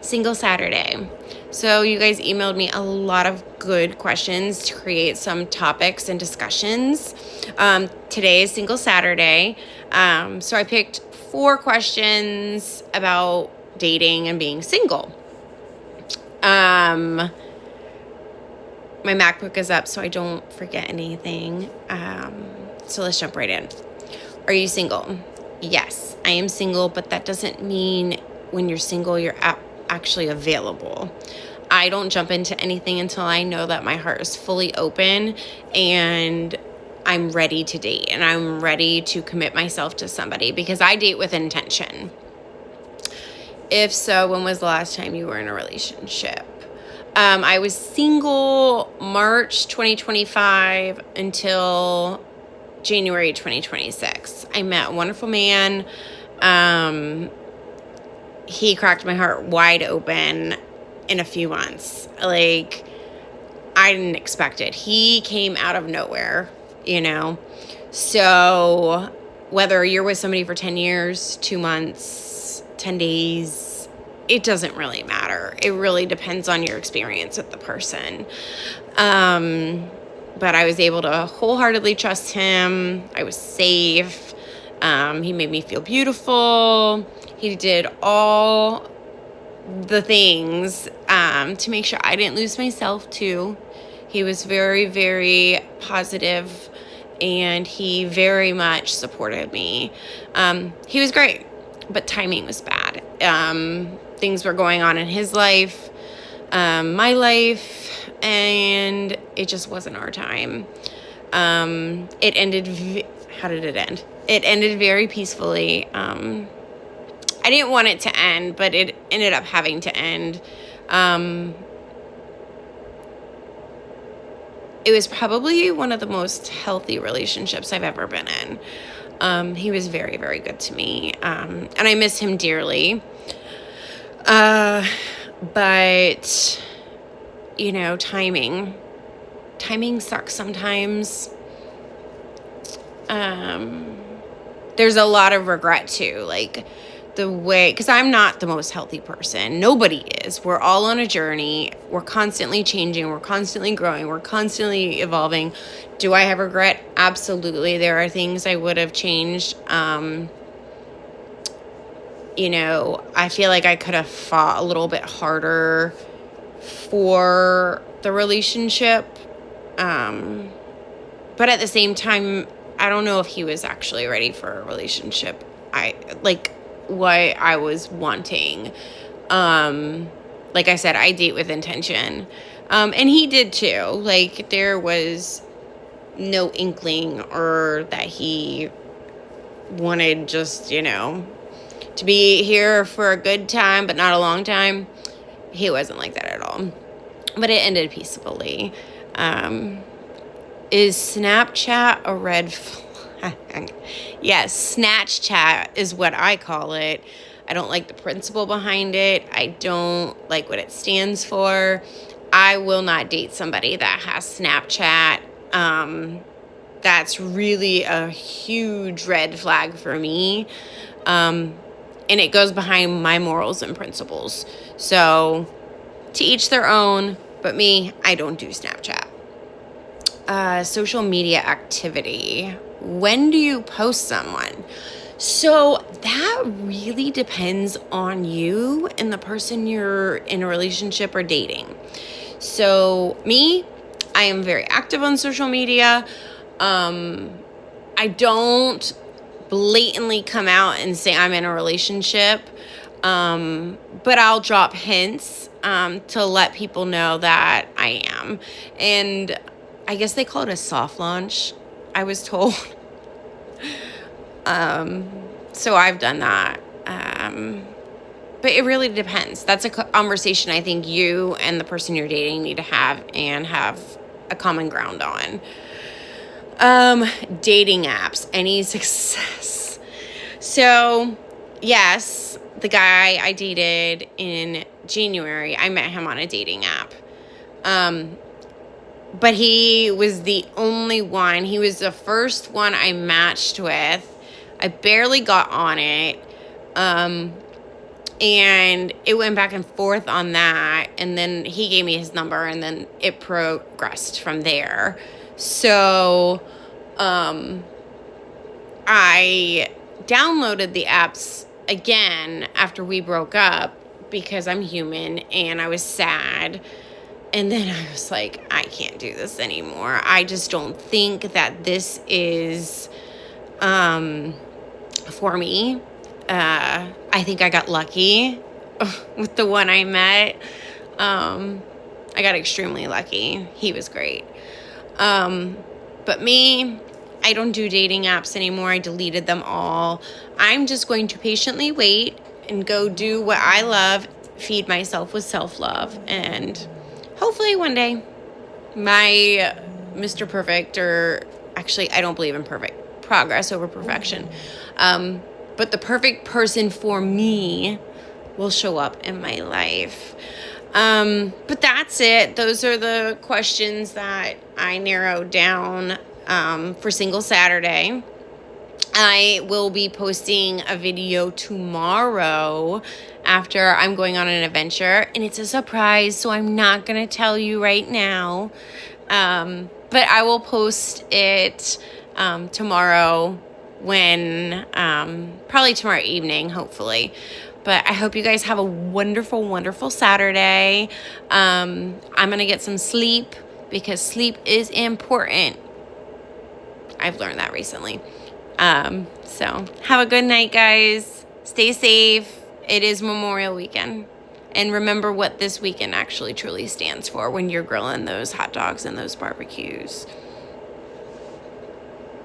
Single Saturday. So you guys emailed me a lot of good questions to create some topics and discussions. Today is Single Saturday. So I picked 4 questions about dating and being single. My MacBook is up so I don't forget anything. So let's jump right in. Are you single? Yes, I am single, but that doesn't mean when you're single, you're actually available. I don't jump into anything until I know that my heart is fully open and I'm ready to date and I'm ready to commit myself to somebody, because I date with intention. If so, when was the last time you were in a relationship? I was single March 2025 until January 2026. I met a wonderful man. He cracked my heart wide open in a few months. Like, I didn't expect it. He came out of nowhere, So whether you're with somebody for 10 years, 2 months, 10 days, it doesn't really matter. It really depends on your experience with the person. But I was able to wholeheartedly trust him. I was safe. He made me feel beautiful. He did all the things to make sure I didn't lose myself too. He was very, very positive, and he very much supported me. He was great, but timing was bad. Things were going on in his life, my life, and it just wasn't our time. It ended. How did it end? It ended very peacefully. I didn't want it to end, but it ended up having to end. It was probably one of the most healthy relationships I've ever been in. He was very, very good to me, and I miss him dearly. But, timing sucks sometimes. There's a lot of regret too, like the way, because I'm not the most healthy person. Nobody is. We're all on a journey. We're constantly changing. We're constantly growing. We're constantly evolving. Do I have regret? Absolutely. There are things I would have changed. I feel like I could have fought a little bit harder for the relationship. But at the same time, I don't know if he was actually ready for a relationship. What I was wanting. Like I said, I date with intention. And he did too. Like, there was no inkling or that he wanted just, to be here for a good time, but not a long time. He wasn't like that at all. But it ended peacefully. Is Snapchat a red flag? Yes, Snatch Chat is what I call it. I don't like the principle behind it. I don't like what it stands for. I will not date somebody that has Snapchat. That's really a huge red flag for me. And it goes behind my morals and principles. So, to each their own, but me, I don't do Snapchat. Social media activity. When do you post someone? So that really depends on you and the person you're in a relationship or dating. So me, I am very active on social media. I don't blatantly come out and say I'm in a relationship, but I'll drop hints to let people know that I am. And I guess they call it a soft launch, I was told. So I've done that. But it really depends. That's a conversation I think you and the person you're dating need to have and have a common ground on. Dating apps, any success? So, yes, the guy I dated in January, I met him on a dating app. But he was the only one. He was the first one I matched with. I barely got on it. And it went back and forth on that. And then he gave me his number, and then it progressed from there. So I downloaded the apps again after we broke up because I'm human and I was sad. And then I was like, I can't do this anymore. I just don't think that this is for me. I think I got lucky with the one I met. I got extremely lucky. He was great. But me, I don't do dating apps anymore. I deleted them all. I'm just going to patiently wait and go do what I love, feed myself with self-love, and hopefully one day my Mr. Perfect, or actually I don't believe in perfect, progress over perfection, but the perfect person for me will show up in my life. But that's it. Those are the questions that I narrowed down for Single Saturday. I will be posting a video tomorrow after I'm going on an adventure, and it's a surprise, so I'm not going to tell you right now. But I will post it tomorrow when, probably tomorrow evening, hopefully. But I hope you guys have a wonderful, wonderful Saturday. I'm going to get some sleep because sleep is important. I've learned that recently. So have a good night, guys. Stay safe. It is Memorial Weekend. And remember what this weekend actually truly stands for when you're grilling those hot dogs and those barbecues.